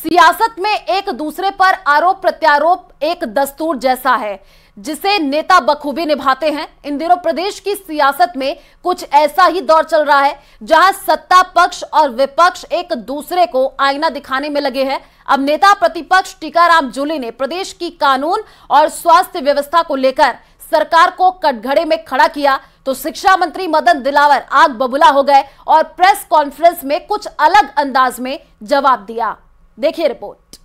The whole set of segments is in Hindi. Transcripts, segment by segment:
सियासत में एक दूसरे पर आरोप प्रत्यारोप एक दस्तूर जैसा है जिसे नेता बखूबी निभाते हैं। इन दिनों प्रदेश की सियासत में कुछ ऐसा ही दौर चल रहा है जहां सत्ता पक्ष और विपक्ष एक दूसरे को आईना दिखाने में लगे हैं। अब नेता प्रतिपक्ष टीकाराम जूली ने प्रदेश की कानून और स्वास्थ्य व्यवस्था को लेकर सरकार को कटघरे में खड़ा किया तो शिक्षा मंत्री मदन दिलावर आग बबूला हो गए और प्रेस कॉन्फ्रेंस में कुछ अलग अंदाज में जवाब दिया। देखिए रिपोर्ट।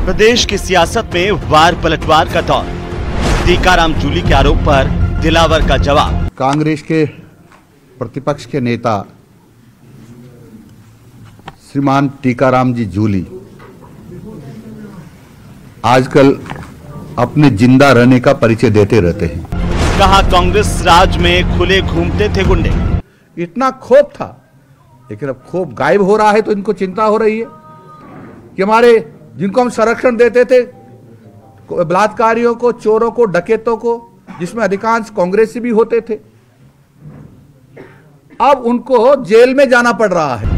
प्रदेश की सियासत में वार पलटवार का दौर। टीकाराम जूली के आरोप पर दिलावर का जवाब। कांग्रेस के प्रतिपक्ष के नेता श्रीमान टीकाराम जी जूली आजकल अपने जिंदा रहने का परिचय देते रहते हैं। कहा कांग्रेस राज में खुले घूमते थे गुंडे। इतना क्षोभ था, लेकिन अब क्षोभ गायब हो रहा है तो इनको चिंता हो रही है कि हमारे जिनको हम संरक्षण देते थे, बलात्कारियों को, चोरों को, डकैतों को, जिसमें अधिकांश कांग्रेसी भी होते थे, अब उनको जेल में जाना पड़ रहा है।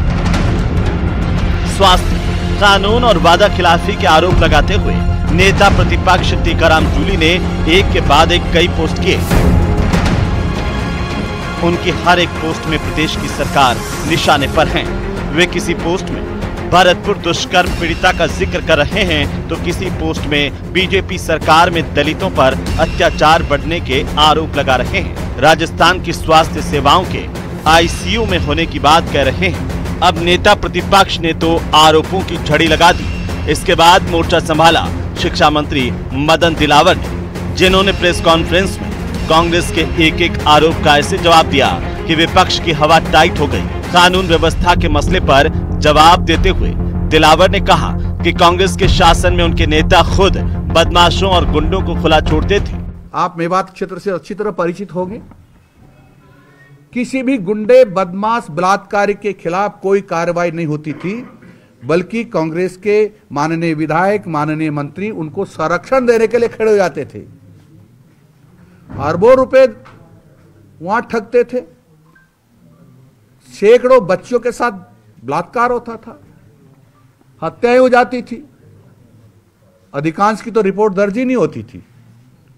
स्वास्थ्य, कानून और वादा खिलाफी के आरोप लगाते हुए नेता प्रतिपक्ष टीकाराम जूली ने एक के बाद एक कई पोस्ट किए। उनकी हर एक पोस्ट में प्रदेश की सरकार निशाने पर है। वे किसी पोस्ट में भरतपुर दुष्कर्म पीड़िता का जिक्र कर रहे हैं तो किसी पोस्ट में बीजेपी सरकार में दलितों पर अत्याचार बढ़ने के आरोप लगा रहे हैं। राजस्थान की स्वास्थ्य सेवाओं के आईसीयू में होने की बात कह रहे हैं। अब नेता प्रतिपक्ष ने तो आरोपों की झड़ी लगा दी। इसके बाद मोर्चा संभाला शिक्षा मंत्री मदन दिलावर ने, जिन्होंने प्रेस कॉन्फ्रेंस में कांग्रेस के एक एक आरोप का ऐसे जवाब दिया कि विपक्ष की हवा टाइट हो गई। कानून व्यवस्था के मसले पर जवाब देते हुए दिलावर ने कहा कि कांग्रेस के शासन में उनके नेता खुद बदमाशों और गुंडों को खुला छोड़ते थे। आप मेवात क्षेत्र से अच्छी तरह परिचित होंगे। किसी भी गुंडे, बदमाश, बलात्कारी के खिलाफ कोई कार्रवाई नहीं होती थी, बल्कि कांग्रेस के माननीय विधायक, माननीय मंत्री उनको संरक्षण देने के लिए खड़े हो जाते थे। अरबों रुपए वहां ठगते थे। सैकड़ों बच्चों के साथ बलात्कार होता था, हत्याएं हो जाती थी। अधिकांश की तो रिपोर्ट दर्ज ही नहीं होती थी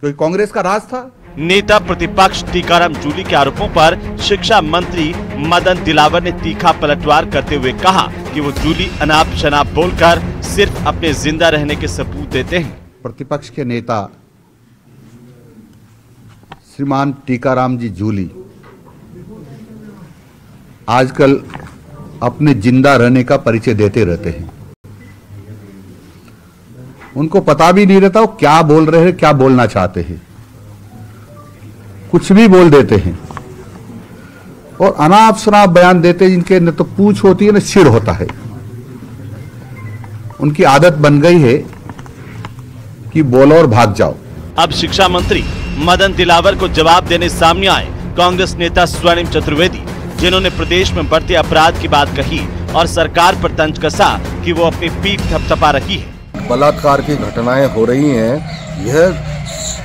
क्योंकि कांग्रेस का राज था। नेता प्रतिपक्ष टीकाराम जूली के आरोपों पर शिक्षा मंत्री मदन दिलावर ने तीखा पलटवार करते हुए कहा कि वो जूली अनाप शनाप बोलकर सिर्फ अपने जिंदा रहने के सबूत देते हैं। प्रतिपक्ष के नेता श्रीमान टीकाराम जी जूली आजकल अपने जिंदा रहने का परिचय देते रहते हैं। उनको पता भी नहीं रहता वो क्या बोल रहे हैं, क्या बोलना चाहते हैं। कुछ भी बोल देते हैं और अनाप शनाप बयान देते हैं, जिनके न तो पूछ होती है न सिर होता है। उनकी आदत बन गई है कि बोलो और भाग जाओ। अब शिक्षा मंत्री मदन दिलावर को जवाब देने सामने आए कांग्रेस नेता स्वर्णिम चतुर्वेदी, जिन्होंने प्रदेश में बढ़ते अपराध की बात कही और सरकार पर तंज कसा कि वो अपनी पीठ थपथपा रही है। बलात्कार की घटनाएं हो रही हैं, यह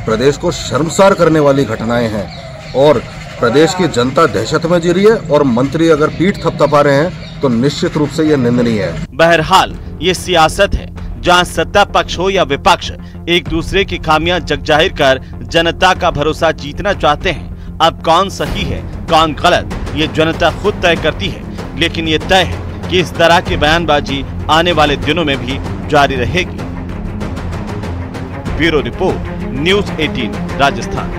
प्रदेश को शर्मसार करने वाली घटनाएं हैं और प्रदेश की जनता दहशत में जी रही है और मंत्री अगर पीठ थपथपा रहे हैं तो निश्चित रूप से यह निंदनीय है। बहरहाल ये सियासत है जहां सत्ता पक्ष हो या विपक्ष एक दूसरे की खामियां जगजाहिर कर जनता का भरोसा जीतना चाहते हैं। अब कौन सही है कौन गलत ये जनता खुद तय करती है, लेकिन ये तय है कि इस तरह की बयानबाजी आने वाले दिनों में भी जारी रहेगी। Bureau report, news 18 Rajasthan.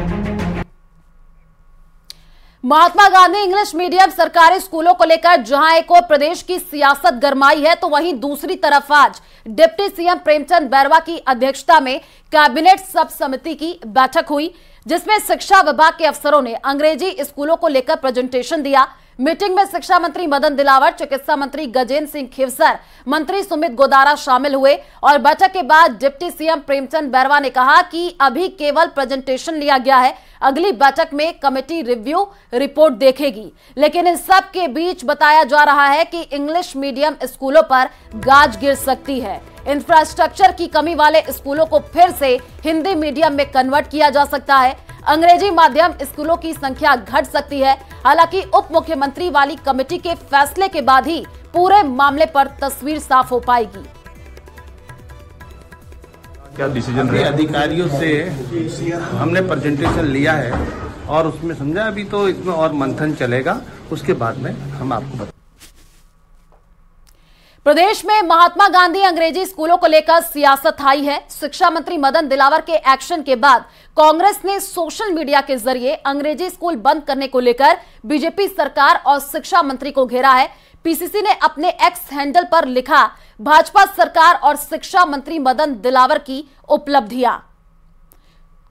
Mahatma Gandhi English medium सरकारी स्कूलों को लेकर जहां एक और प्रदेश की सियासत गरमाई है तो वहीं दूसरी तरफ आज डिप्टी सीएम प्रेमचंद बैरवा की अध्यक्षता में कैबिनेट सब समिति की बैठक हुई, जिसमें शिक्षा विभाग के अफसरों ने अंग्रेजी स्कूलों को लेकर प्रेजेंटेशन दिया। मीटिंग में शिक्षा मंत्री मदन दिलावर, चिकित्सा मंत्री गजेंद्र सिंह खिवसर, मंत्री सुमित गोदारा शामिल हुए और बैठक के बाद डिप्टी सीएम प्रेमचंद बैरवा ने कहा कि अभी केवल प्रेजेंटेशन लिया गया है, अगली बैठक में कमेटी रिव्यू रिपोर्ट देखेगी। लेकिन इन सब के बीच बताया जा रहा है कि इंग्लिश मीडियम स्कूलों पर गाज गिर सकती है। इंफ्रास्ट्रक्चर की कमी वाले स्कूलों को फिर से हिंदी मीडियम में कन्वर्ट किया जा सकता है। अंग्रेजी माध्यम स्कूलों की संख्या घट सकती है। हालांकि उप मुख्यमंत्री वाली कमेटी के फैसले के बाद ही पूरे मामले पर तस्वीर साफ हो पाएगी। क्या डिसीजन रहे? अधिकारियों से हमने प्रेजेंटेशन लिया है और उसमें समझा, अभी तो इसमें और मंथन चलेगा, उसके बाद में हम आपको बताएंगे। प्रदेश में महात्मा गांधी अंग्रेजी स्कूलों को लेकर सियासत हाई है। शिक्षा मंत्री मदन दिलावर के एक्शन के बाद कांग्रेस ने सोशल मीडिया के जरिए अंग्रेजी स्कूल बंद करने को लेकर बीजेपी सरकार और शिक्षा मंत्री को घेरा है। पीसीसी ने अपने एक्स हैंडल पर लिखा, भाजपा सरकार और शिक्षा मंत्री मदन दिलावर की उपलब्धियां।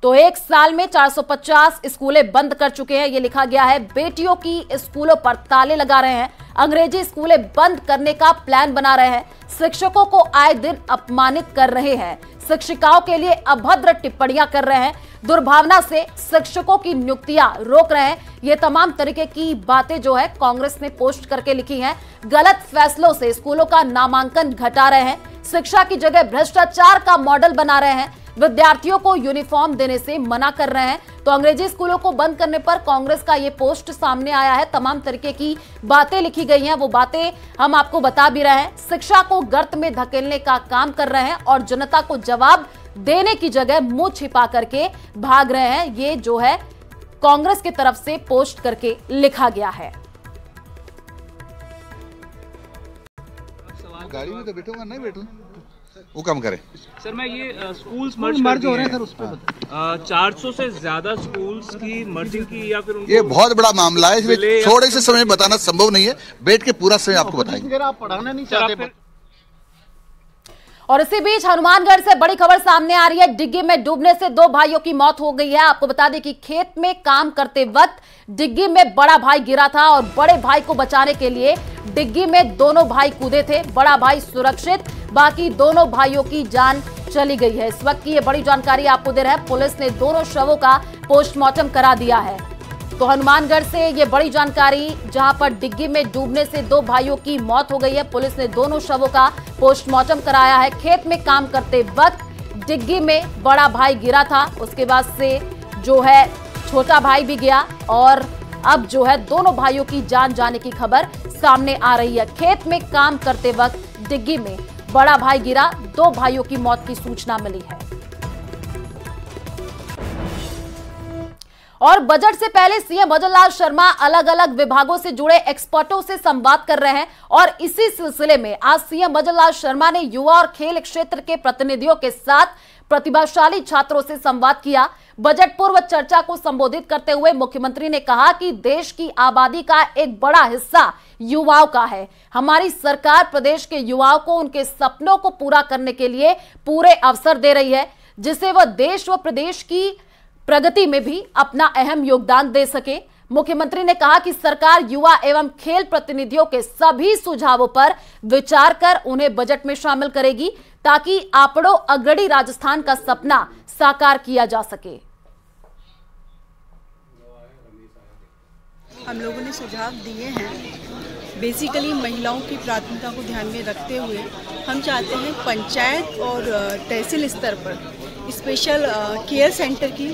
तो एक साल में 450 स्कूलें बंद कर चुके हैं, ये लिखा गया है। बेटियों की स्कूलों पर ताले लगा रहे हैं, अंग्रेजी स्कूलें बंद करने का प्लान बना रहे हैं, शिक्षकों को आए दिन अपमानित कर रहे हैं, शिक्षिकाओं के लिए अभद्र टिप्पणियां कर रहे हैं, दुर्भावना से शिक्षकों की नियुक्तियां रोक रहे हैं। ये तमाम तरीके की बातें जो है कांग्रेस ने पोस्ट करके लिखी हैं। गलत फैसलों से स्कूलों का नामांकन घटा रहे हैं, शिक्षा की जगह भ्रष्टाचार का मॉडल बना रहे हैं, विद्यार्थियों को यूनिफॉर्म देने से मना कर रहे हैं। तो अंग्रेजी स्कूलों को बंद करने पर कांग्रेस का ये पोस्ट सामने आया है। तमाम तरीके की बातें लिखी गई हैं, वो बातें हम आपको बता भी रहे हैं। शिक्षा को गर्त में धकेलने का काम कर रहे हैं और जनता को जवाब देने की जगह मुंह छिपा करके भाग रहे हैं। ये जो है कांग्रेस की तरफ से पोस्ट करके लिखा गया है। गाड़ी में तो बैठूंगा, नहीं बैठूं, वो काम करे। सर मैं ये स्कूल्स मर्ज हो रहे हैं सर, उस पर 400 से ज्यादा स्कूल्स की मर्जिंग की या फिर ये बहुत बड़ा मामला है, इसलिए थोड़े से समय बताना संभव नहीं है, बैठ के पूरा समय आपको बताएंगे। आप पढ़ाना नहीं चाहते। और इसी बीच हनुमानगढ़ से बड़ी खबर सामने आ रही है। डिग्गी में डूबने से 2 भाइयों की मौत हो गई है। आपको बता दें कि खेत में काम करते वक्त डिग्गी में बड़ा भाई गिरा था और बड़े भाई को बचाने के लिए डिग्गी में दोनों भाई कूदे थे। बड़ा भाई सुरक्षित, बाकी दोनों भाइयों की जान चली गई है। इस वक्त की ये बड़ी जानकारी आपको दे रहे हैं। पुलिस ने दोनों शवों का पोस्टमार्टम करा दिया है। तो हनुमानगढ़ से ये बड़ी जानकारी, जहां पर डिग्गी में डूबने से 2 भाइयों की मौत हो गई है। पुलिस ने दोनों शवों का पोस्टमार्टम कराया है। खेत में काम करते वक्त डिग्गी में बड़ा भाई गिरा था, उसके बाद से जो है छोटा भाई भी गया और अब जो है दोनों भाइयों की जान जाने की खबर सामने आ रही है। खेत में काम करते वक्त डिग्गी में बड़ा भाई गिरा, 2 भाइयों की मौत की सूचना मिली है। और बजट से पहले सीएम भजन लाल शर्मा अलग अलग विभागों से जुड़े एक्सपर्टों से संवाद कर रहे हैं और इसी सिलसिले में आज सीएम भजन लाल शर्मा ने युवा और खेल क्षेत्र के प्रतिनिधियों के साथ प्रतिभाशाली छात्रों से संवाद किया। बजट पूर्व चर्चा को संबोधित करते हुए मुख्यमंत्री ने कहा कि देश की आबादी का एक बड़ा हिस्सा युवाओं का है। हमारी सरकार प्रदेश के युवाओं को उनके सपनों को पूरा करने के लिए पूरे अवसर दे रही है, जिससे वह देश व प्रदेश की प्रगति में भी अपना अहम योगदान दे सके। मुख्यमंत्री ने कहा कि सरकार युवा एवं खेल प्रतिनिधियों के सभी सुझावों पर विचार कर उन्हें बजट में शामिल करेगी, ताकि आपड़ो अग्रणी राजस्थान का सपना साकार किया जा सके। हम लोगों ने सुझाव दिए हैं। बेसिकली महिलाओं की प्राथमिकता को ध्यान में रखते हुए हम चाहते हैं पंचायत और तहसील स्तर पर स्पेशल केयर सेंटर की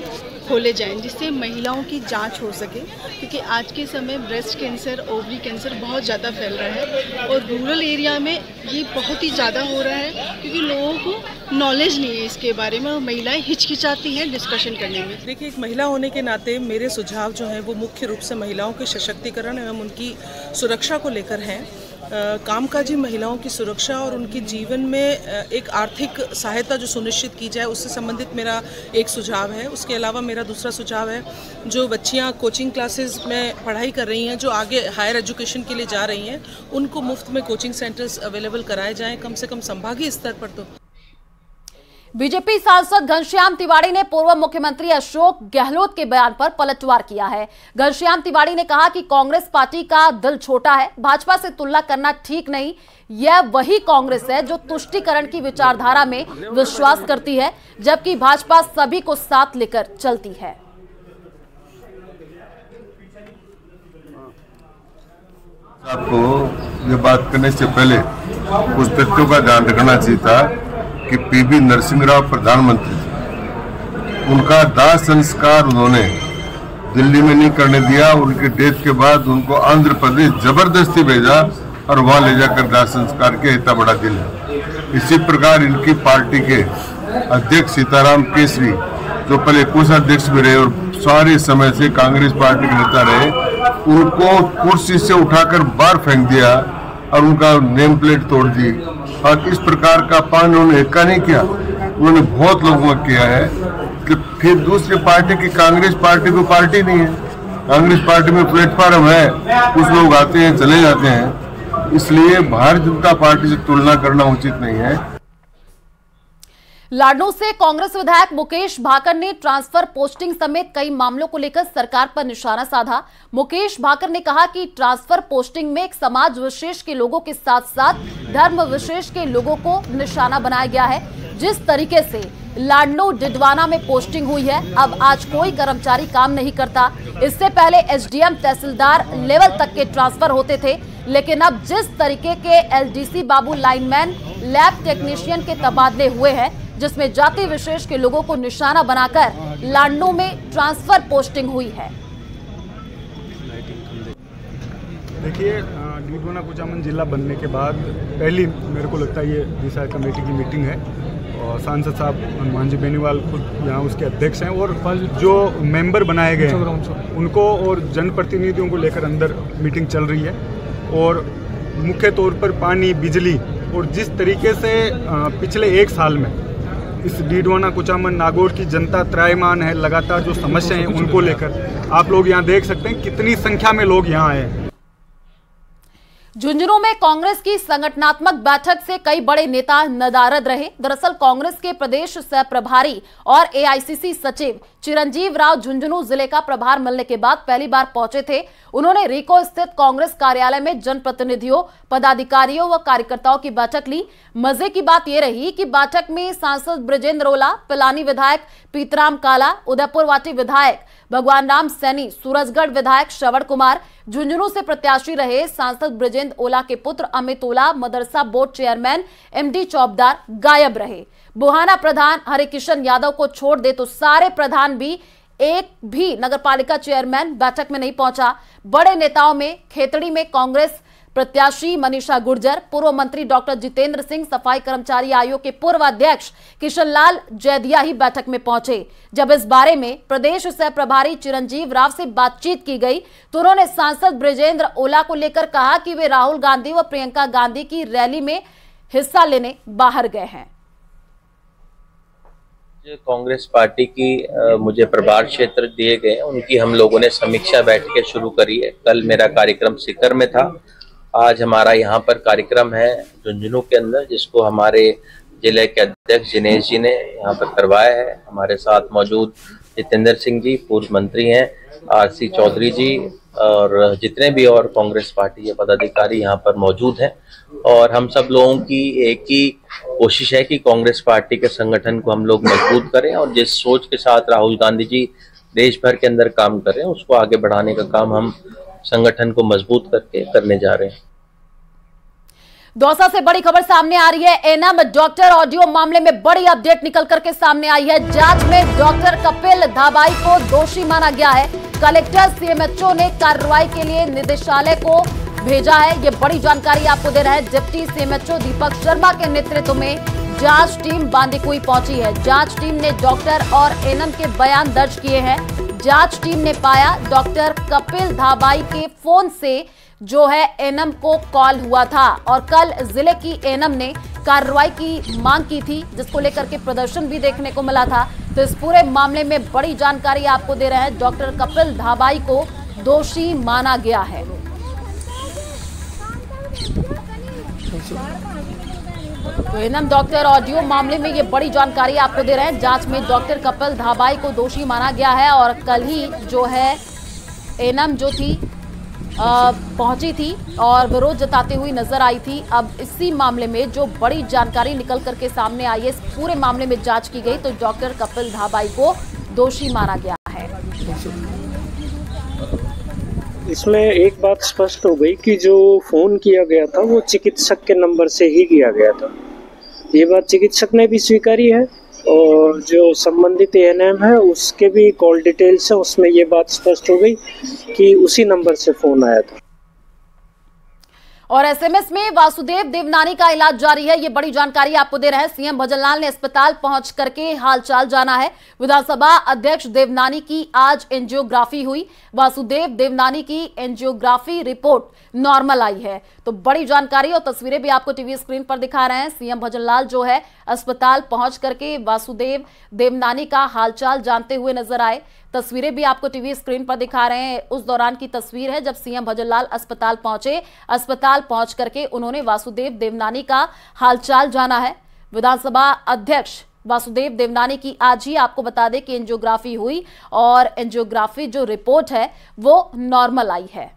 खोले जाएं, जिससे महिलाओं की जांच हो सके, क्योंकि आज के समय ब्रेस्ट कैंसर, ओवरी कैंसर बहुत ज़्यादा फैल रहा है और रूरल एरिया में ये बहुत ही ज़्यादा हो रहा है, क्योंकि लोगों को नॉलेज नहीं है इसके बारे में और महिलाएं हिचकिचाती हैं डिस्कशन करने में। देखिए, एक महिला होने के नाते मेरे सुझाव जो हैं वो मुख्य रूप से महिलाओं के सशक्तिकरण एवं उनकी सुरक्षा को लेकर हैं। कामकाजी महिलाओं की सुरक्षा और उनके जीवन में एक आर्थिक सहायता जो सुनिश्चित की जाए, उससे संबंधित मेरा एक सुझाव है। उसके अलावा मेरा दूसरा सुझाव है, जो बच्चियां कोचिंग क्लासेस में पढ़ाई कर रही हैं, जो आगे हायर एजुकेशन के लिए जा रही हैं, उनको मुफ्त में कोचिंग सेंटर्स अवेलेबल कराए जाएं, कम से कम संभागीय स्तर पर। तो बीजेपी सांसद घनश्याम तिवारी ने पूर्व मुख्यमंत्री अशोक गहलोत के बयान पर पलटवार किया है। घनश्याम तिवारी ने कहा कि कांग्रेस पार्टी का दिल छोटा है, भाजपा से तुलना करना ठीक नहीं। यह वही कांग्रेस है जो तुष्टीकरण की विचारधारा में विश्वास करती है, जबकि भाजपा सभी को साथ लेकर चलती है। आपको ये बात करने से पहले कुछ तथ्यों का ध्यान रखना चाहिए था कि पीवी नरसिंह राव प्रधानमंत्री थे, उनका दाह संस्कार उन्होंने दिल्ली में नहीं करने दिया। उनके डेथ के बाद उनको आंध्र प्रदेश जबरदस्ती भेजा और वहां ले जाकर दाह संस्कार किया। इतना बड़ा दिल है। इसी प्रकार इनकी पार्टी के अध्यक्ष सीताराम केसरी, जो पहले कोषाध्यक्ष भी रहे और सारे समय से कांग्रेस पार्टी के नेता रहे, उनको कुर्सी से उठाकर बाहर फेंक दिया और उनका नेम प्लेट तोड़ दी। और इस प्रकार का पान उन्होंने एका नहीं किया, उन्होंने बहुत लोगों का किया है कि फिर दूसरी पार्टी की कांग्रेस पार्टी को पार्टी नहीं है। कांग्रेस पार्टी में प्लेटफॉर्म है, कुछ लोग आते हैं चले जाते हैं, इसलिए भारतीय जनता पार्टी से तुलना करना उचित नहीं है। लाडनू से कांग्रेस विधायक मुकेश भाकर ने ट्रांसफर पोस्टिंग समेत कई मामलों को लेकर सरकार पर निशाना साधा। मुकेश भाकर ने कहा कि ट्रांसफर पोस्टिंग में एक समाज विशेष के लोगों के साथ साथ धर्म विशेष के लोगों को निशाना बनाया गया है। जिस तरीके से लाडनू डिडवाना में पोस्टिंग हुई है, अब आज कोई कर्मचारी काम नहीं करता। इससे पहले एसडीएम तहसीलदार लेवल तक के ट्रांसफर होते थे, लेकिन अब जिस तरीके के एलडीसी बाबू लाइनमैन लैब टेक्नीशियन के तबादले हुए हैं, जिसमें जाति विशेष के लोगों को निशाना बनाकर लाडनू में ट्रांसफर पोस्टिंग हुई है। देखिए, डिडवाना कुचामन जिला बनने के बाद पहली मेरे को लगता है ये डिसाइड कमेटी की मीटिंग है और सांसद साहब हनुमान जी बेनीवाल खुद यहाँ उसके अध्यक्ष हैं और जो मेंबर बनाए गए हैं उनको और जनप्रतिनिधियों को लेकर अंदर मीटिंग चल रही है। और मुख्य तौर पर पानी, बिजली और जिस तरीके से पिछले एक साल में इस डिडवाना कुचामन नागौर की जनता त्रायमान है, लगातार जो समस्याएं हैं उनको लेकर आप लोग यहाँ देख सकते हैं कितनी संख्या में लोग यहाँ आए हैं। झुंझुनू में कांग्रेस की संगठनात्मक बैठक से कई बड़े नेता नदारद रहे। दरअसल कांग्रेस के प्रदेश सह प्रभारी और एआईसीसी सचिव चिरंजीव राव झुंझुनू जिले का प्रभार मिलने के बाद पहली बार पहुंचे थे। उन्होंने रीको स्थित कांग्रेस कार्यालय में जनप्रतिनिधियों, पदाधिकारियों व कार्यकर्ताओं की बैठक ली। मजे की बात यह रही कि बैठक में सांसद ब्रजेंद्र ओला, पिलानी विधायक पीतराम काला, उदयपुर वाटी विधायक भगवान राम सैनी, सूरजगढ़ विधायक श्रवण कुमार, झुंझुनू से प्रत्याशी रहे सांसद ब्रजेंद्र ओला के पुत्र अमित ओला, मदरसा बोर्ड चेयरमैन एमडी चौबदार गायब रहे। बुहाना प्रधान हरिकिशन यादव को छोड़ दे तो सारे प्रधान भी, एक भी नगरपालिका चेयरमैन बैठक में नहीं पहुंचा। बड़े नेताओं में खेतड़ी में कांग्रेस प्रत्याशी मनीषा गुर्जर, पूर्व मंत्री डॉक्टर जितेंद्र सिंह, सफाई कर्मचारी आयोग के पूर्व अध्यक्ष किशनलाल जैदिया ही बैठक में पहुंचे। जब इस बारे में प्रदेश सह प्रभारी चिरंजीव राव से बातचीत की गई तो उन्होंने सांसद ब्रजेंद्र ओला को लेकर कहा कि वे राहुल गांधी व प्रियंका गांधी की रैली में हिस्सा लेने बाहर गए हैं। कांग्रेस पार्टी की मुझे प्रभार क्षेत्र दिए गए, उनकी हम लोगों ने समीक्षा बैठकें शुरू करी है। कल मेरा कार्यक्रम सीकर में था, आज हमारा यहाँ पर कार्यक्रम है झुंझुनू के अंदर, जिसको हमारे जिले के अध्यक्ष दिनेश जी ने यहाँ पर करवाया है। हमारे साथ मौजूद जितेंद्र सिंह जी पूर्व मंत्री हैं, आरसी चौधरी जी और जितने भी और कांग्रेस पार्टी के पदाधिकारी यहाँ पर मौजूद हैं। और हम सब लोगों की एक ही कोशिश है कि कांग्रेस पार्टी के संगठन को हम लोग मजबूत करें और जिस सोच के साथ राहुल गांधी जी देश भर के अंदर काम कर रहे हैं उसको आगे बढ़ाने का काम हम संगठन को मजबूत करके करने जा रहे हैं। दौसा से बड़ी खबर सामने आ रही है। एनएम डॉक्टर ऑडियो मामले में बड़ी अपडेट निकल करके सामने आई है। जांच में डॉक्टर कपिल धाबाई को दोषी माना गया है। कलेक्टर सीएमएचओ ने कार्रवाई के लिए निदेशालय को भेजा है। ये बड़ी जानकारी आपको दे रहा है डिप्टी सीएमएचओ दीपक शर्मा के नेतृत्व में जांच टीम बांदीकुई पहुंची है। जांच टीम ने डॉक्टर और एनएम के बयान दर्ज किए हैं। जांच टीम ने पाया डॉक्टर कपिल धाबाई के फोन से जो है एनएम को कॉल हुआ था और कल जिले की एनएम ने कार्रवाई की मांग की थी, जिसको लेकर के प्रदर्शन भी देखने को मिला था। तो इस पूरे मामले में बड़ी जानकारी आपको दे रहे हैं। डॉक्टर कपिल धाबाई को दोषी माना गया है। तो एनएम डॉक्टर ऑडियो मामले में ये बड़ी जानकारी आपको दे रहे हैं। जांच में डॉक्टर कपिल धाबाई को दोषी माना गया है और कल ही जो है एनएम जो थी पहुंची थी और विरोध जताते हुई नजर आई थी। अब इसी मामले में जो बड़ी जानकारी निकल करके सामने आई है, इस पूरे मामले में जांच की गई तो डॉक्टर कपिल धाबाई को दोषी माना गया है। इसमें एक बात स्पष्ट हो गई कि जो फोन किया गया था वो चिकित्सक के नंबर से ही किया गया था। ये बात चिकित्सक ने भी स्वीकारी है और जो संबंधित एएनएम है उसके भी कॉल डिटेल्स है, उसमें ये बात स्पष्ट हो गई कि उसी नंबर से फोन आया था। और एसएमएस में वासुदेव देवनानी का इलाज जारी है, ये बड़ी जानकारी आपको दे रहे हैं। सीएम भजनलाल ने अस्पताल पहुंच करके हालचाल जाना है। विधानसभा अध्यक्ष देवनानी की आज एंजियोग्राफी हुई। वासुदेव देवनानी की एंजियोग्राफी रिपोर्ट नॉर्मल आई है। तो बड़ी जानकारी और तस्वीरें भी आपको टीवी स्क्रीन पर दिखा रहे हैं। सीएम भजनलाल जो है अस्पताल पहुंच करके वासुदेव देवनानी का हालचाल जानते हुए नजर आए। तस्वीरें भी आपको टीवी स्क्रीन पर दिखा रहे हैं। उस दौरान की तस्वीर है जब सीएम भजनलाल अस्पताल पहुंचे। अस्पताल पहुंच करके उन्होंने वासुदेव देवनानी का हालचाल जाना है। विधानसभा अध्यक्ष वासुदेव देवनानी की आज ही आपको बता दें कि एंजियोग्राफी हुई और एंजियोग्राफी जो रिपोर्ट है वो नॉर्मल आई है।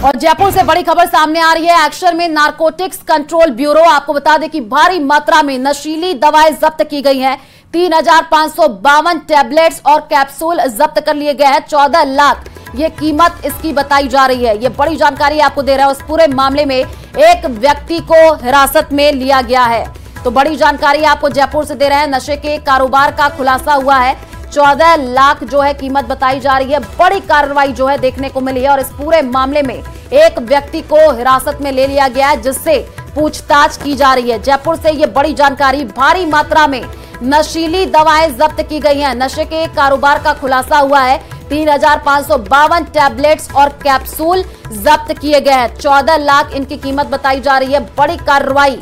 और जयपुर से बड़ी खबर सामने आ रही है। एक्शन में नारकोटिक्स कंट्रोल ब्यूरो। आपको बता दें कि भारी मात्रा में नशीली दवाएं जब्त की गई हैं। 3,552 टैबलेट्स और कैप्सूल जब्त कर लिए गए हैं। 14 लाख ये कीमत इसकी बताई जा रही है। ये बड़ी जानकारी आपको दे रहा है। उस पूरे मामले में एक व्यक्ति को हिरासत में लिया गया है। तो बड़ी जानकारी आपको जयपुर से दे रहे हैं। नशे के कारोबार का खुलासा हुआ है। 14 लाख जो है कीमत बताई जा रही है। बड़ी कार्रवाई जो है देखने को मिली है और इस पूरे मामले में एक व्यक्ति को हिरासत में ले लिया गया है जिससे पूछताछ की जा रही है। जयपुर से ये बड़ी जानकारी। भारी मात्रा में नशीली दवाएं जब्त की गई हैं। नशे के कारोबार का खुलासा हुआ है। 3,552 टैबलेट्स और कैप्सूल जब्त किए गए हैं। 14 लाख इनकी कीमत बताई जा रही है। बड़ी कार्रवाई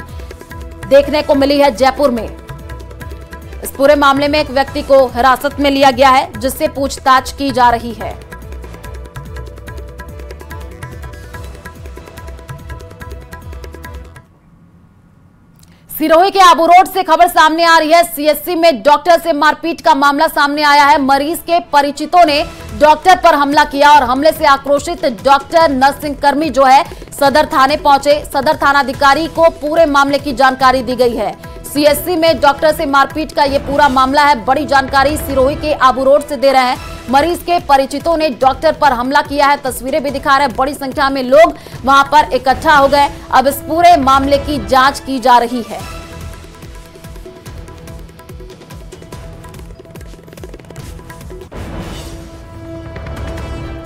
देखने को मिली है जयपुर में। इस पूरे मामले में एक व्यक्ति को हिरासत में लिया गया है जिससे पूछताछ की जा रही है। सिरोही के आबू रोड से खबर सामने आ रही है। सीएससी में डॉक्टर से मारपीट का मामला सामने आया है। मरीज के परिचितों ने डॉक्टर पर हमला किया और हमले से आक्रोशित डॉक्टर नर्सिंग कर्मी जो है सदर थाने पहुंचे। सदर थानाधिकारी को पूरे मामले की जानकारी दी गई है। सीएससी में डॉक्टर से मारपीट का ये पूरा मामला है। बड़ी जानकारी सिरोही के आबू रोड से दे रहे हैं। मरीज के परिचितों ने डॉक्टर पर हमला किया है। तस्वीरें भी दिखा रहे हैं। बड़ी संख्या में लोग वहां पर इकट्ठा हो गए। अब इस पूरे मामले की जांच की जा रही है।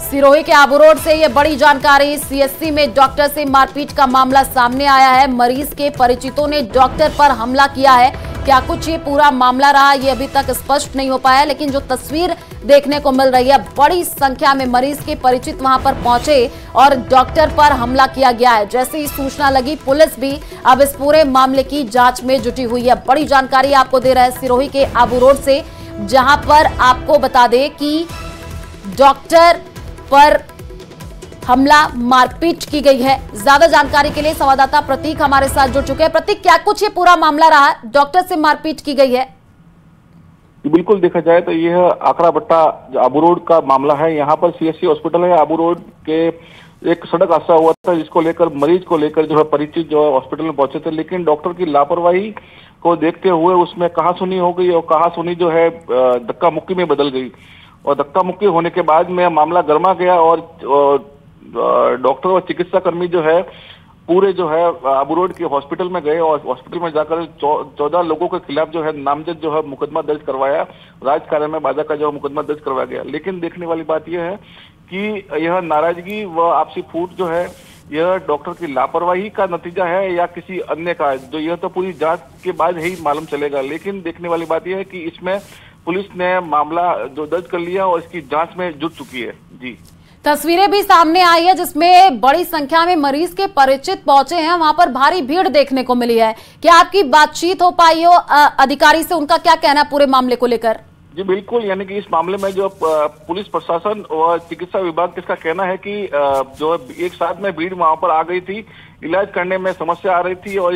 सिरोही के आबू रोड से ये बड़ी जानकारी। सीएससी में डॉक्टर से मारपीट का मामला सामने आया है। मरीज के परिचितों ने डॉक्टर पर हमला किया है। क्या कुछ ये पूरा मामला रहा ये अभी तक स्पष्ट नहीं हो पाया, लेकिन जो तस्वीर देखने को मिल रही है, बड़ी संख्या में मरीज के परिचित वहां पर पहुंचे और डॉक्टर पर हमला किया गया है। जैसे ही सूचना लगी पुलिस भी अब इस पूरे मामले की जांच में जुटी हुई है। बड़ी जानकारी आपको दे रहा है सिरोही के आबू रोड से, जहां पर आपको बता दें कि डॉक्टर पर हमला मारपीट की गई है। ज्यादा जानकारी के लिए संवाददाता प्रतीक हमारे साथ जुड़ चुके हैं। प्रतीक, क्या कुछ ये पूरा मामला रहा, डॉक्टर से मारपीट की गई है? बिल्कुल देखा जाए तो यह आकड़ा बट्टा आबू रोड का मामला है। यहाँ पर सीएससी हॉस्पिटल है। आबू रोड के एक सड़क हादसा हुआ था जिसको लेकर मरीज को लेकर जो है परिचित जो है हॉस्पिटल में पहुंचे थे, लेकिन डॉक्टर की लापरवाही को देखते हुए उसमें कहासुनी हो गई और कहासुनी जो है धक्का मुक्की में बदल गई। और धक्का मुक्की होने के बाद में मामला गर्मा गया और डॉक्टर और चिकित्सा कर्मी जो है पूरे जो है आबू रोड के हॉस्पिटल में गए और हॉस्पिटल में जाकर 14 लोगों के खिलाफ जो है नामजद जो है मुकदमा दर्ज करवाया। राजकार्य में बाधा का जो मुकदमा दर्ज करवाया गया। लेकिन देखने वाली बात यह है कि यह नाराजगी व आपसी फूट जो है यह डॉक्टर की लापरवाही का नतीजा है या किसी अन्य का, जो यह तो पूरी जांच के बाद ही मालूम चलेगा। लेकिन देखने वाली बात यह है कि इसमें पुलिस ने मामला जो दर्ज कर लिया और इसकी जांच में जुट चुकी है। जी, तस्वीरें भी सामने आई है जिसमें बड़ी संख्या में मरीज के परिचित पहुंचे हैं। वहां पर भारी भीड़ देखने को मिली है। क्या आपकी बातचीत हो पाई हो अधिकारी से, उनका क्या कहना है पूरे मामले को लेकर? जी बिल्कुल, यानी कि इस मामले में जो पुलिस प्रशासन और चिकित्सा विभाग इसका कहना है कि जो एक साथ में भीड़ वहां पर आ गई थी, इलाज करने में समस्या आ रही थी और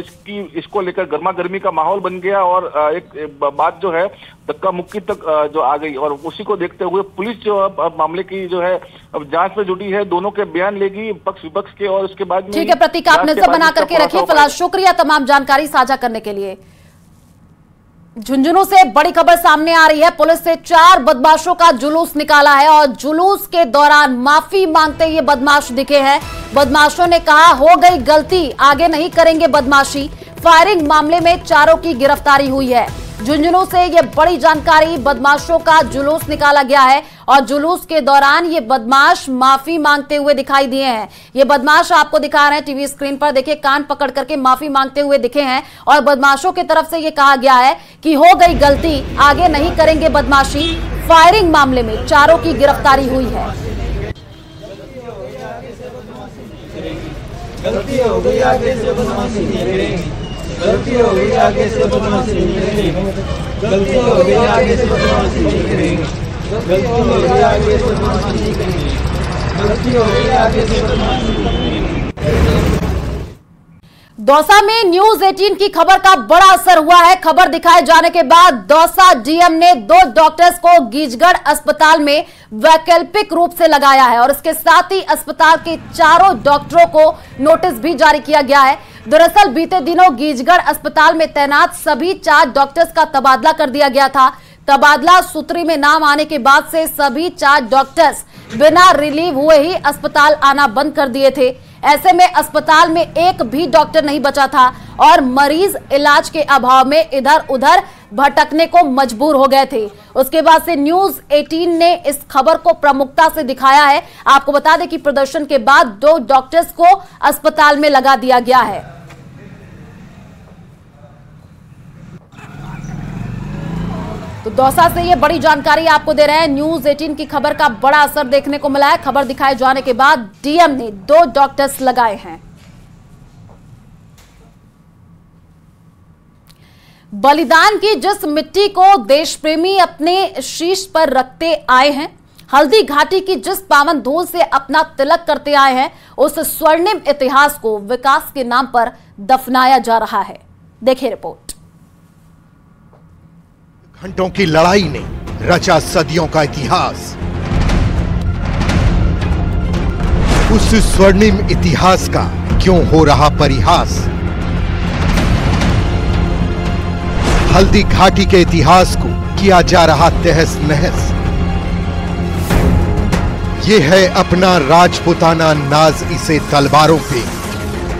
इसको लेकर गर्मा गर्मी का माहौल बन गया और एक बात जो है धक्का मुक्की तक जो आ गई और उसी को देखते हुए पुलिस जो अब मामले की जो है अब जांच में जुटी है। दोनों के बयान लेगी पक्ष विपक्ष के और उसके बाद ठीक है प्रतीक, आप नजर बना करके रखिए। फिलहाल शुक्रिया तमाम जानकारी साझा करने के लिए। झुंझुनू से बड़ी खबर सामने आ रही है। पुलिस से 4 बदमाशों का जुलूस निकाला है और जुलूस के दौरान माफी मांगते ये बदमाश दिखे हैं। बदमाशों ने कहा हो गई गलती, आगे नहीं करेंगे बदमाशी। फायरिंग मामले में 4 की गिरफ्तारी हुई है। झुंझुनू से ये बड़ी जानकारी, बदमाशों का जुलूस निकाला गया है और जुलूस के दौरान ये बदमाश माफी मांगते हुए दिखाई दिए हैं। ये बदमाश आपको दिखा रहे हैं टीवी स्क्रीन पर, देखिए कान पकड़ करके माफी मांगते हुए दिखे हैं और बदमाशों की तरफ से ये कहा गया है कि हो गई गलती, आगे नहीं करेंगे बदमाशी। फायरिंग मामले में चारों की गिरफ्तारी हुई है। गलती हो गई, आगे से बदमाशी नहीं करेंगे। गलती हो गई, आगे से बदमाशी नहीं करेंगे। गलती हो गई, आगे से बदमाशी नहीं करेंगे। गलती हो गई, आगे से बदमाशी नहीं करेंगे। गलती हो गई, आगे से बदमाशी नहीं करेंगे। दौसा में न्यूज 18 की खबर का बड़ा असर हुआ है। खबर दिखाए जाने के बाद दौसा डीएम ने 2 डॉक्टर्स को गीजगढ़ अस्पताल में वैकल्पिक रूप से लगाया है और इसके साथ ही अस्पताल के 4 डॉक्टरों को नोटिस भी जारी किया गया है। दरअसल बीते दिनों गीजगढ़ अस्पताल में तैनात सभी 4 डॉक्टर्स का तबादला कर दिया गया था। तबादला सूत्री में नाम आने के बाद से सभी 4 डॉक्टर्स बिना रिलीव हुए ही अस्पताल आना बंद कर दिए थे। ऐसे में अस्पताल में एक भी डॉक्टर नहीं बचा था और मरीज इलाज के अभाव में इधर उधर भटकने को मजबूर हो गए थे। उसके बाद से न्यूज 18 ने इस खबर को प्रमुखता से दिखाया है। आपको बता दें कि प्रदर्शन के बाद 2 डॉक्टर्स को अस्पताल में लगा दिया गया है। तो दौसा से ये बड़ी जानकारी आपको दे रहे हैं। न्यूज 18 की खबर का बड़ा असर देखने को मिला है। खबर दिखाए जाने के बाद डीएम ने 2 डॉक्टर्स लगाए हैं। बलिदान की जिस मिट्टी को देश प्रेमी अपने शीश पर रखते आए हैं, हल्दी घाटी की जिस पावन धूल से अपना तिलक करते आए हैं, उस स्वर्णिम इतिहास को विकास के नाम पर दफनाया जा रहा है। देखिए रिपोर्ट। घंटों की लड़ाई ने रचा सदियों का इतिहास। उस स्वर्णिम इतिहास का क्यों हो रहा परिहास? हल्दी घाटी के इतिहास को किया जा रहा तहस नहस। ये है अपना राजपुताना नाज इसे तलवारों पे,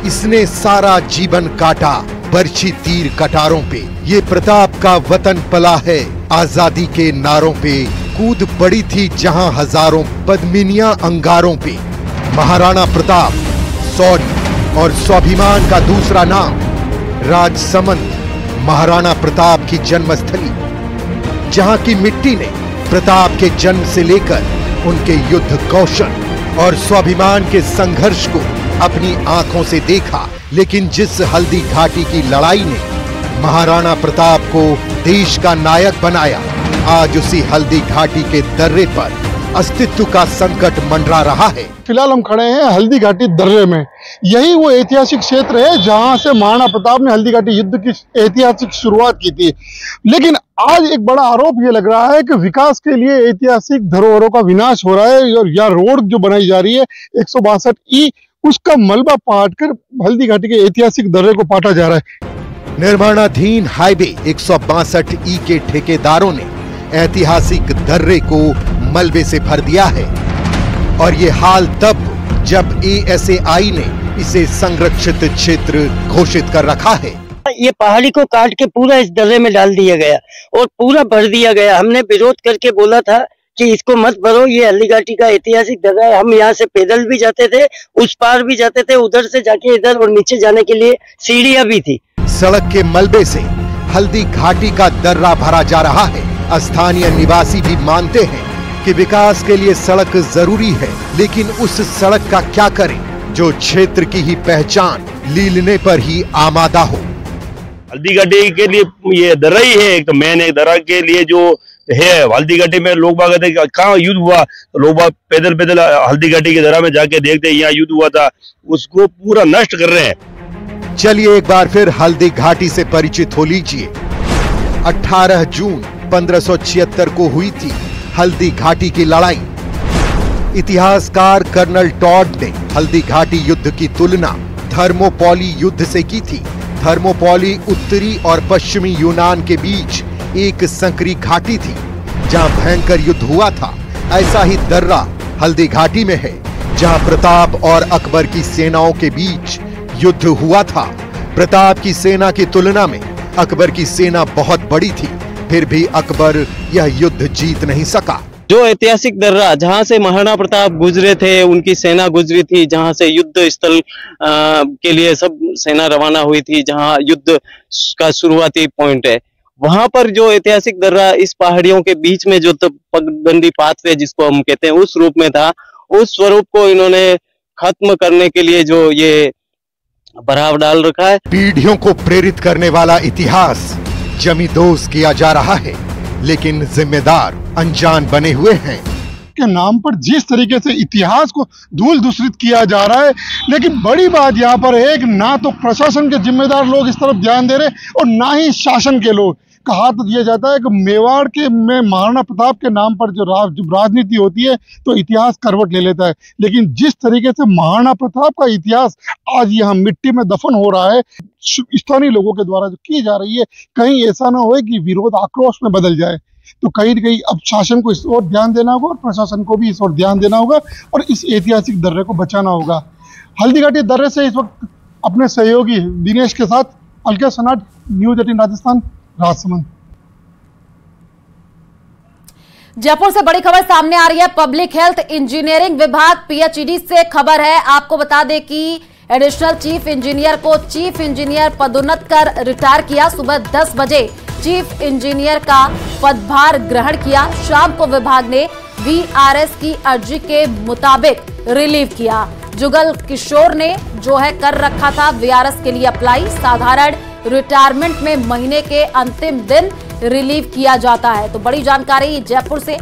इसने सारा जीवन काटा बरछी तीर कटारों पे। ये प्रताप का वतन पला है आजादी के नारों पे, कूद पड़ी थी जहां हजारों पद्मिनियां अंगारों पे। महाराणा प्रताप शौर्य और स्वाभिमान का दूसरा नाम, राजसमंद महाराणा प्रताप की जन्मस्थली, जहां की मिट्टी ने प्रताप के जन्म से लेकर उनके युद्ध कौशल और स्वाभिमान के संघर्ष को अपनी आंखों से देखा। लेकिन जिस हल्दी घाटी की लड़ाई ने महाराणा प्रताप को देश का नायक बनाया, आज उसी हल्दी घाटी के दर्रे पर अस्तित्व का संकट मंडरा रहा है। फिलहाल हम खड़े हैं हल्दी घाटी दर्रे में। यही वो ऐतिहासिक क्षेत्र है जहां से महाराणा प्रताप ने हल्दी घाटी युद्ध की ऐतिहासिक शुरुआत की थी। लेकिन आज एक बड़ा आरोप ये लग रहा है कि विकास के लिए ऐतिहासिक धरोहरों का विनाश हो रहा है और यह रोड जो बनाई जा रही है 162E, उसका मलबा पाट कर हल्दी घाटी के ऐतिहासिक दर्रे को पाटा जा रहा है। निर्माणाधीन हाईवे 162E के ठेकेदारों ने ऐतिहासिक दर्रे को मलबे से भर दिया है और ये हाल तब जब ASAI ने इसे संरक्षित क्षेत्र घोषित कर रखा है। ये पहाड़ी को काट के पूरा इस दर्रे में डाल दिया गया और पूरा भर दिया गया। हमने विरोध करके बोला था कि इसको मत भरो, ये हल्दी घाटी का ऐतिहासिक दर्रा है। हम यहाँ से पैदल भी जाते थे, उस पार भी जाते थे, उधर से जाके इधर और नीचे जाने के लिए सीढ़ियां भी थी। सड़क के मलबे से हल्दी घाटी का दर्रा भरा जा रहा है। स्थानीय निवासी भी मानते हैं कि विकास के लिए सड़क जरूरी है, लेकिन उस सड़क का क्या करें जो क्षेत्र की ही पहचान लीलने पर ही आमादा हो। हल्दी घाटी के लिए ये दर्रा ही है, एक तो मेन है। दर्रा के लिए जो है हल्दी घाटी में लोग बाग कहाँ युद्ध हुआ, तो लोग बाग पैदल पैदल हल्दी घाटी के दर्रा में जाके देखते हैं यहाँ युद्ध हुआ था, उसको पूरा नष्ट कर रहे हैं। चलिए एक बार फिर हल्दी घाटी से परिचित हो लीजिए। 18 जून 1576 को हुई थी हल्दी घाटी की लड़ाई। इतिहासकार कर्नल टॉड ने हल्दी घाटी युद्ध की तुलना थर्मोपॉली युद्ध से की थी। थर्मोपॉली उत्तरी और पश्चिमी यूनान के बीच एक संकरी घाटी थी जहां भयंकर युद्ध हुआ था। ऐसा ही दर्रा हल्दी घाटी में है जहां प्रताप और अकबर की सेनाओं के बीच युद्ध हुआ था। प्रताप की सेना की तुलना में अकबर की सेना बहुत बड़ी थी, फिर भी अकबर यह युद्ध जीत नहीं सका। जो ऐतिहासिक दर्रा जहां से महाराणा प्रताप गुजरे थे, उनकी सेना गुजरी थी, जहां से युद्ध स्थल के लिए सब सेना रवाना हुई थी, जहां युद्ध का शुरुआती पॉइंट है, वहां पर जो ऐतिहासिक दर्रा इस पहाड़ियों के बीच में जो पगडंडी पाथवे जिसको हम कहते हैं उस रूप में था, उस स्वरूप को इन्होंने खत्म करने के लिए जो ये बढ़ाव डाल रखा है। पीढ़ियों को प्रेरित करने वाला इतिहास जमींदोज किया जा रहा है, लेकिन जिम्मेदार अनजान बने हुए हैं। के नाम पर जिस तरीके से इतिहास को धूल दूषित किया जा रहा है, लेकिन बड़ी बात यहाँ पर है कि ना तो प्रशासन के जिम्मेदार लोग इस तरफ ध्यान दे रहे और ना ही शासन के लोग। कहा तो दिया जाता है कि मेवाड़ के में महाराणा प्रताप के नाम पर जो राजनीति होती है तो इतिहास करवट ले लेता है, लेकिन जिस तरीके से महाराणा प्रताप का इतिहास आज यहाँ मिट्टी में दफन हो रहा है स्थानीय लोगों के द्वारा जो की जा रही है, कहीं ऐसा ना हो कि विरोध आक्रोश में बदल जाए। तो कहीं न कहीं अब शासन को इस ओर ध्यान देना होगा और प्रशासन को भी इस ओर ध्यान देना होगा और इस ऐतिहासिक दर्रे को बचाना होगा। हल्दीघाटी दर्रे से इस वक्त अपने सहयोगी दिनेश के साथ अलका सनाट, न्यूज 18 राजस्थान, राजसमंद। जयपुर से बड़ी खबर सामने आ रही है। पब्लिक हेल्थ इंजीनियरिंग विभाग पीएचईडी से खबर है। आपको बता दें कि एडिशनल चीफ इंजीनियर को चीफ इंजीनियर पदोन्नत कर रिटायर किया। सुबह 10 बजे चीफ इंजीनियर का पदभार ग्रहण किया। शाम को विभाग ने वीआरएस की अर्जी के मुताबिक रिलीव किया। जुगल किशोर ने जो है कर रखा था वीआरएस के लिए अप्लाई। साधारण रिटायरमेंट में महीने के अंतिम दिन रिलीव किया जाता है। तो बड़ी जानकारी जयपुर से।